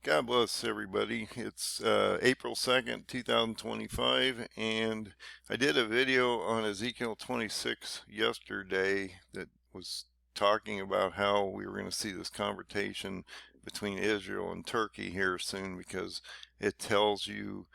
God bless everybody. It's April 2nd, 2025, and I did a video on Ezekiel 26 yesterday that was talking about how we were going to see this confrontation between Israel and Turkey here soon, because it tells you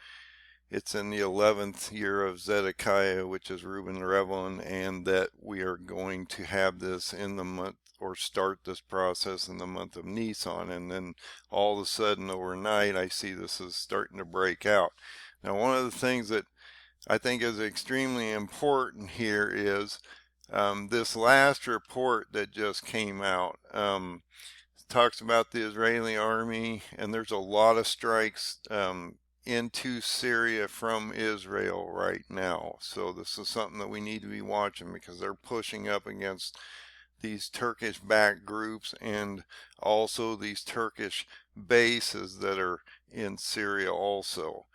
it's in the 11th year of Zedekiah, which is Reuben and Revelin, and that we are going to have this in the month, or start this process in the month of Nisan. And then all of a sudden overnight I see this is starting to break out. Now, one of the things that I think is extremely important here is this last report that just came out. Talks about the Israeli army, and there's a lot of strikes into Syria from Israel right now. So this is something that we need to be watching, because they're pushing up against these Turkish-backed groups and also these Turkish bases that are in Syria also.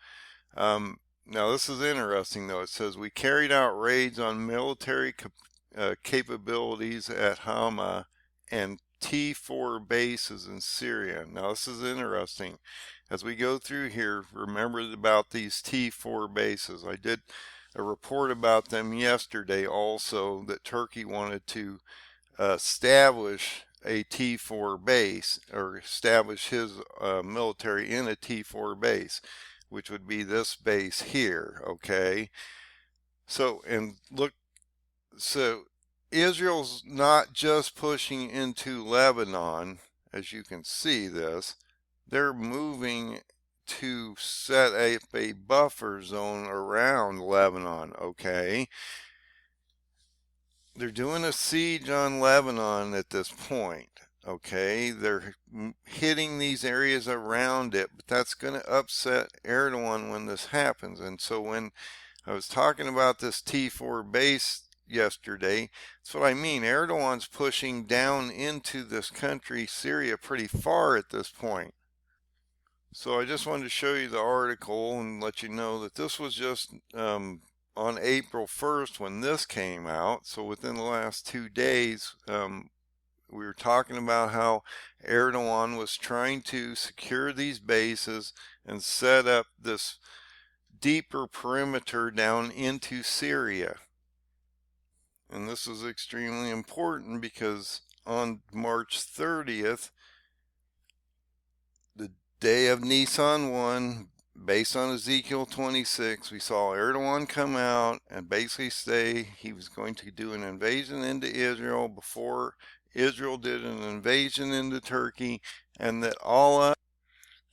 Now this is interesting though. It says, we carried out raids on military capabilities at Hama and T4 bases in Syria. Now this is interesting. As we go through here, remember about these T4 bases. I did a report about them yesterday also, that Turkey wanted to establish a T4 base, or establish his military in a T4 base, which would be this base here. Okay, so and look, so Israel's not just pushing into Lebanon, as you can see this. They're moving to set up a buffer zone around Lebanon. Okay, they're doing a siege on Lebanon at this point. Okay, they're hitting these areas around it, but that's going to upset Erdogan when this happens. And so when I was talking about this T4 base yesterday, that's what I mean. Erdogan's pushing down into this country, Syria, pretty far at this point. So I just wanted to show you the article and let you know that this was just on April 1st when this came out. So within the last 2 days, we were talking about how Erdogan was trying to secure these bases and set up this deeper perimeter down into Syria. And this is extremely important because on March 30th, the day of Nisan 1, based on Ezekiel 26, we saw Erdogan come out and basically say he was going to do an invasion into Israel before Israel did an invasion into Turkey, and that Allah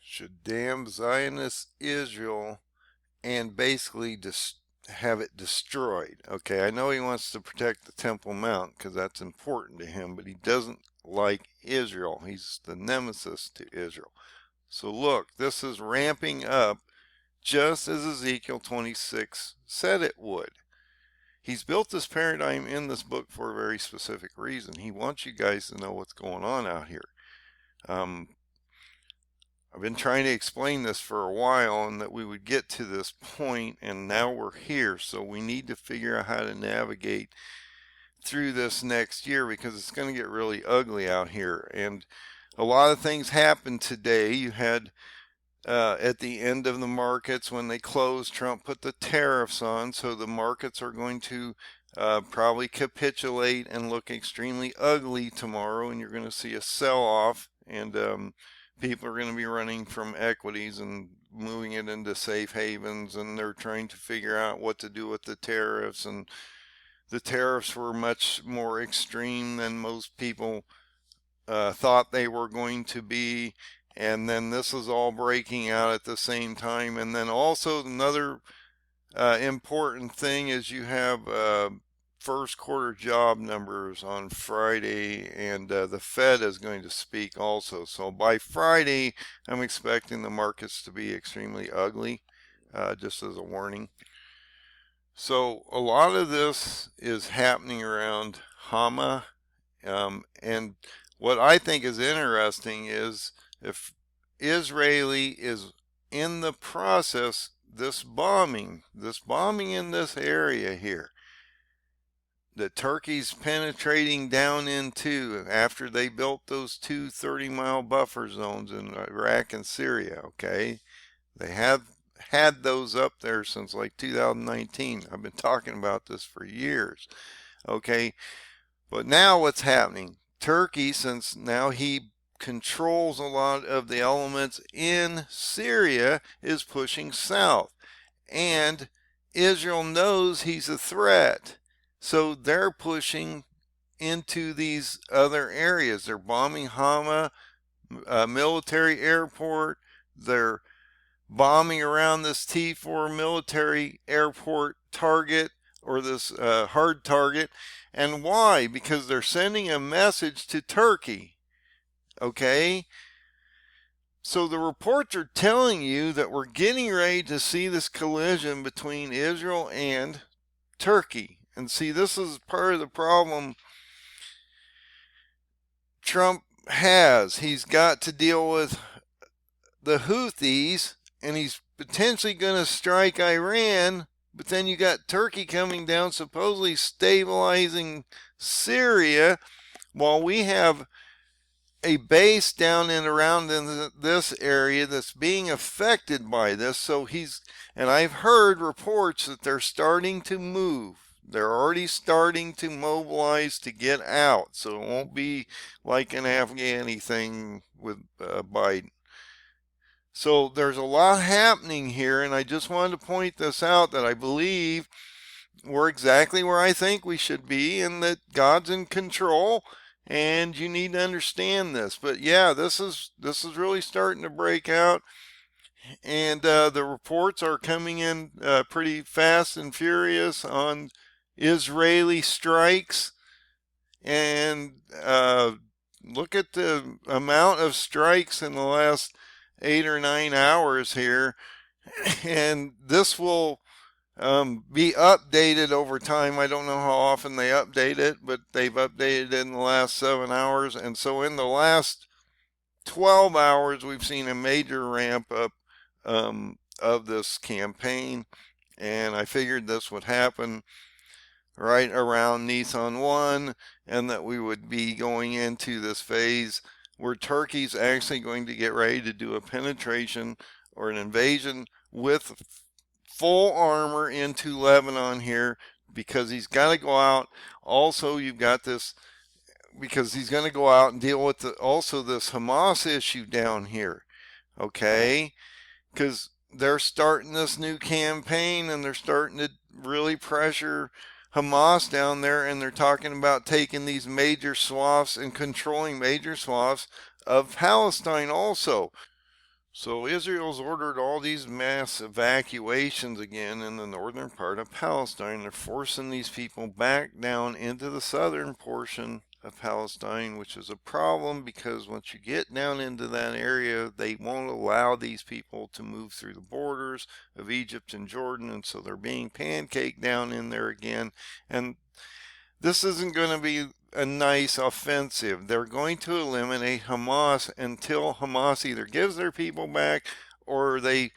should damn Zionist Israel and basically have it destroyed. Okay, I know he wants to protect the Temple Mount because that's important to him, but he doesn't like Israel. He's the nemesis to Israel. So look, this is ramping up just as Ezekiel 26 said it would. He's built this paradigm in this book for a very specific reason. He wants you guys to know what's going on out here. I've been trying to explain this for a while, and that we would get to this point, and now we're here. So we need to figure out how to navigate through this next year, because it's going to get really ugly out here. And a lot of things happened today. You had at the end of the markets, when they closed, Trump put the tariffs on, so the markets are going to probably capitulate and look extremely ugly tomorrow, and you're going to see a sell-off, and people are going to be running from equities and moving it into safe havens, and they're trying to figure out what to do with the tariffs. And the tariffs were much more extreme than most people thought they were going to be. And then this is all breaking out at the same time. And then also another important thing is you have first quarter job numbers on Friday, and the Fed is going to speak also. So by Friday, I'm expecting the markets to be extremely ugly, just as a warning. So a lot of this is happening around Hama, and what I think is interesting is, if Israeli is in the process, this bombing in this area here, that Turkey's penetrating down into after they built those two 30-mile buffer zones in Iraq and Syria, okay? They have had those up there since like 2019. I've been talking about this for years, okay? But now what's happening? Turkey, since now he controls a lot of the elements in Syria, is pushing south. And Israel knows he's a threat. So they're pushing into these other areas. They're bombing Hama military airport. They're bombing around this T4 military airport target, or this hard target. And why? Because they're sending a message to Turkey. Okay? So the reports are telling you that we're getting ready to see this collision between Israel and Turkey. And see, this is part of the problem Trump has. He's got to deal with the Houthis, and he's potentially going to strike Iran, but then you got Turkey coming down, supposedly stabilizing Syria, while we have a base down and around in this area that's being affected by this. So and I've heard reports that they're starting to move. They're already starting to mobilize to get out. So it won't be like an Afghani thing with Biden. So there's a lot happening here, and I just wanted to point this out, that I believe we're exactly where I think we should be, and that God's in control, and you need to understand this. But yeah, this is really starting to break out, and the reports are coming in pretty fast and furious on Israeli strikes, and look at the amount of strikes in the last 8 or 9 hours here, and this will be updated over time. I don't know how often they update it, but they've updated it in the last 7 hours. And so in the last 12 hours, we've seen a major ramp up of this campaign. And I figured this would happen right around Nisan 1, and that we would be going into this phase where Turkey's actually going to get ready to do a penetration or an invasion with full armor into Lebanon here, because he's got to go out. Also, you've got this, because he's going to go out and deal with also this Hamas issue down here, okay? Because they're starting this new campaign, and they're starting to really pressure Hamas down there, and they're talking about taking these major swaths and controlling major swaths of Palestine also. So Israel's ordered all these mass evacuations again in the northern part of Palestine. They're forcing these people back down into the southern portion of Palestine, which is a problem, because once you get down into that area, they won't allow these people to move through the borders of Egypt and Jordan, and so they're being pancaked down in there again. And this isn't going to be a nice offensive. They're going to eliminate Hamas until Hamas either gives their people back or they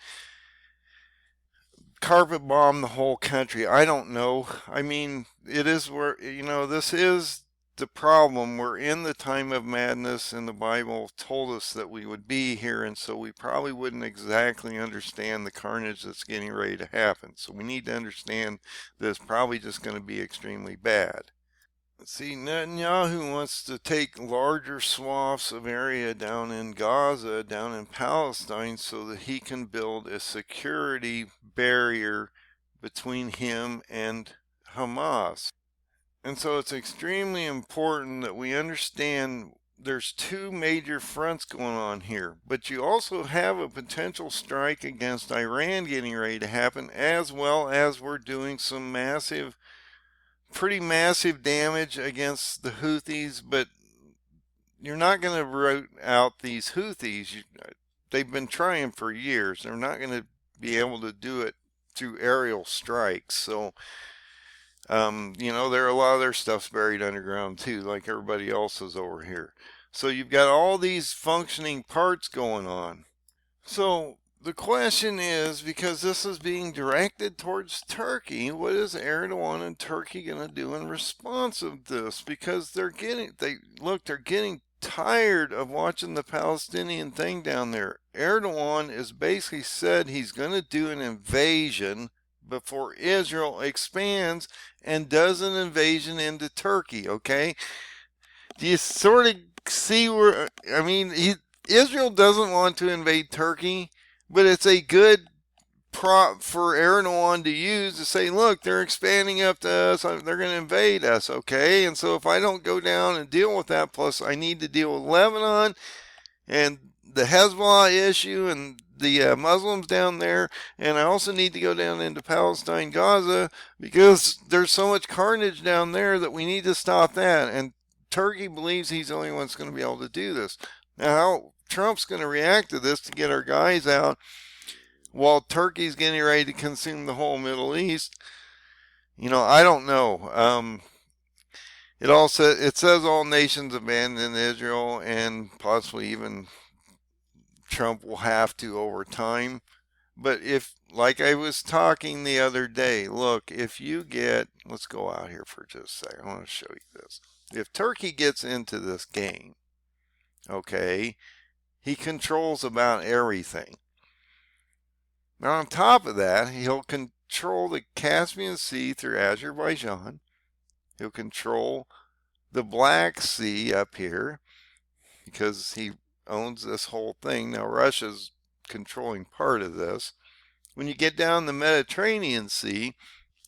carpet bomb the whole country. I don't know. I mean, it is where, this is the problem. We're in the time of madness, and the Bible told us that we would be here, and so we probably wouldn't exactly understand the carnage that's getting ready to happen. So we need to understand that it's probably just going to be extremely bad. See, Netanyahu wants to take larger swaths of area down in Gaza, down in Palestine, so that he can build a security barrier between him and Hamas. And so it's extremely important that we understand there's two major fronts going on here, but you also have a potential strike against Iran getting ready to happen, as well as we're doing some pretty massive damage against the Houthis. But you're not going to root out these Houthis. They've been trying for years. They're not going to be able to do it through aerial strikes. So there are a lot of their stuff's buried underground too, like everybody else's over here. So you've got all these functioning parts going on. So the question is, because this is being directed towards Turkey, what is Erdogan and Turkey going to do in response of this? Because they're getting tired of watching the Palestinian thing down there. Erdogan has basically said he's going to do an invasion before Israel expands and does an invasion into Turkey, okay? Do you sort of see where, I mean, Israel doesn't want to invade Turkey, but it's a good prop for Erdogan to use to say, look, they're expanding up to us, they're going to invade us, okay? And so if I don't go down and deal with that, plus I need to deal with Lebanon and the Hezbollah issue and the Muslims down there, and I also need to go down into Palestine, Gaza, because there's so much carnage down there that we need to stop that. And Turkey believes he's the only one that's going to be able to do this. Now, how Trump's going to react to this to get our guys out while Turkey's getting ready to consume the whole Middle East, I don't know. It says all nations abandon Israel, and possibly even Trump will have to over time. But if, like I was talking the other day, look, if you get, let's go out here for just a second. I want to show you this. If Turkey gets into this game, okay, he controls about everything. Now, on top of that, he'll control the Caspian Sea through Azerbaijan. He'll control the Black Sea up here because he owns this whole thing. Now, Russia's controlling part of this. When you get down the Mediterranean Sea,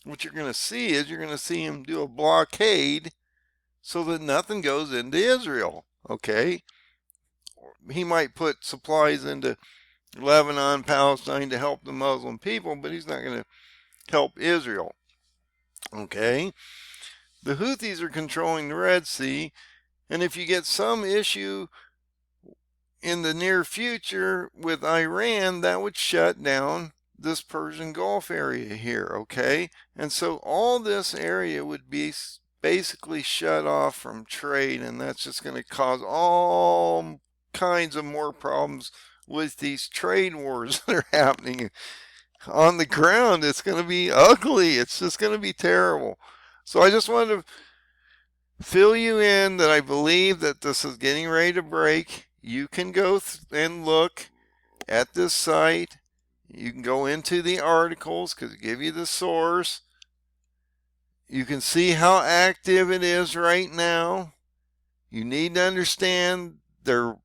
what you're going to see is you're going to see him do a blockade so that nothing goes into Israel, okay? He might put supplies into Lebanon, Palestine to help the Muslim people, but he's not going to help Israel, okay? The Houthis are controlling the Red Sea, and if you get some issue in the near future with Iran, that would shut down this Persian Gulf area here, okay? And so all this area would be basically shut off from trade, and that's just going to cause all kinds of more problems with these trade wars that are happening on the ground. It's going to be ugly. It's just going to be terrible. So I just wanted to fill you in that I believe that this is getting ready to break. You can go and look at this site. You can go into the articles because it gives you the source. You can see how active it is right now. You need to understand they're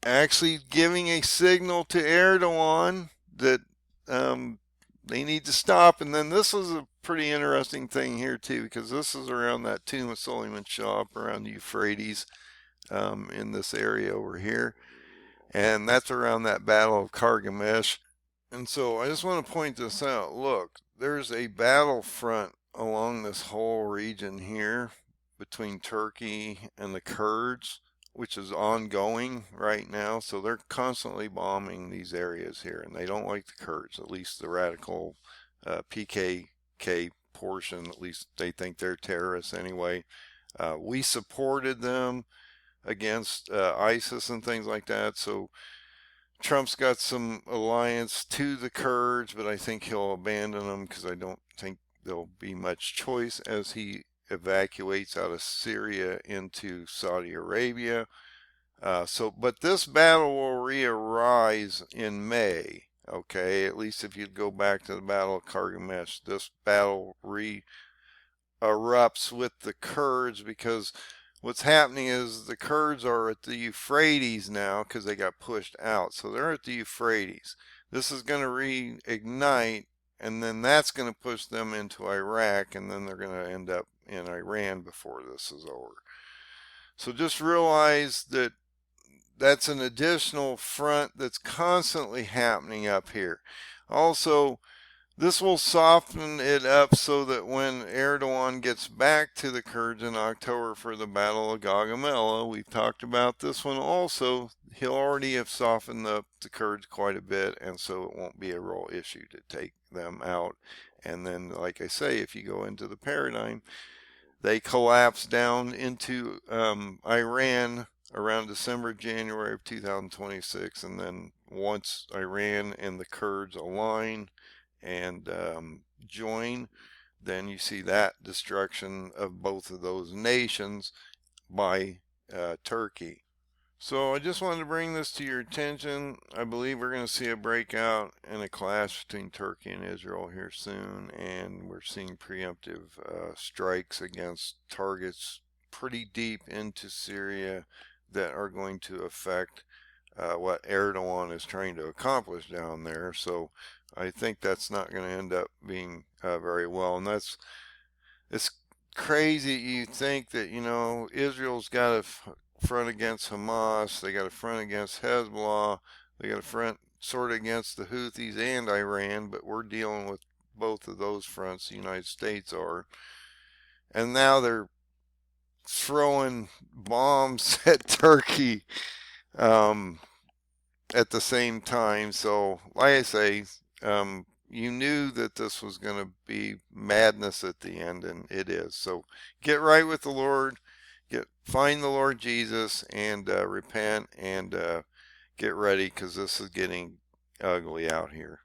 actually giving a signal to Erdogan that they need to stop. And then this is a pretty interesting thing here too, because this is around that Tomb of Suleiman shop around the Euphrates in this area over here. And that's around that Battle of Carchemish. And so I just want to point this out. Look, there's a battlefront along this whole region here between Turkey and the Kurds, which is ongoing right now. So they're constantly bombing these areas here, and they don't like the Kurds, at least the radical PKK portion. At least they think they're terrorists anyway. We supported them against ISIS and things like that. So Trump's got some alliance to the Kurds, but I think he'll abandon them because I don't think there'll be much choice as he evacuates out of Syria into Saudi Arabia. But this battle will re-arise in May, okay? At least if you'd go back to the Battle of Carchemish, this battle re-erupts with the Kurds because what's happening is the Kurds are at the Euphrates now because they got pushed out. So they're at the Euphrates. This is going to reignite, and then that's going to push them into Iraq, and then they're going to end up in Iran before this is over. So just realize that that's an additional front that's constantly happening up here. Also, this will soften it up so that when Erdogan gets back to the Kurds in October for the Battle of Gaugamela, we've talked about this one also, he'll already have softened up the Kurds quite a bit, and so it won't be a real issue to take them out. And then, like I say, if you go into the paradigm, they collapse down into Iran around December, January of 2026, and then once Iran and the Kurds align and join, then you see that destruction of both of those nations by Turkey. So I just wanted to bring this to your attention. I believe we're going to see a breakout and a clash between Turkey and Israel here soon, and we're seeing preemptive strikes against targets pretty deep into Syria that are going to affect what Erdogan is trying to accomplish down there. So I think that's not going to end up being very well, and it's crazy. You think that, Israel's got a front against Hamas, they got a front against Hezbollah, they got a front sort of against the Houthis and Iran, but we're dealing with both of those fronts, the United States are. And now they're throwing bombs at Turkey at the same time. So, like I say, you knew that this was going to be madness at the end, and it is. So get right with the Lord, find the Lord Jesus, and repent, and get ready, because this is getting ugly out here.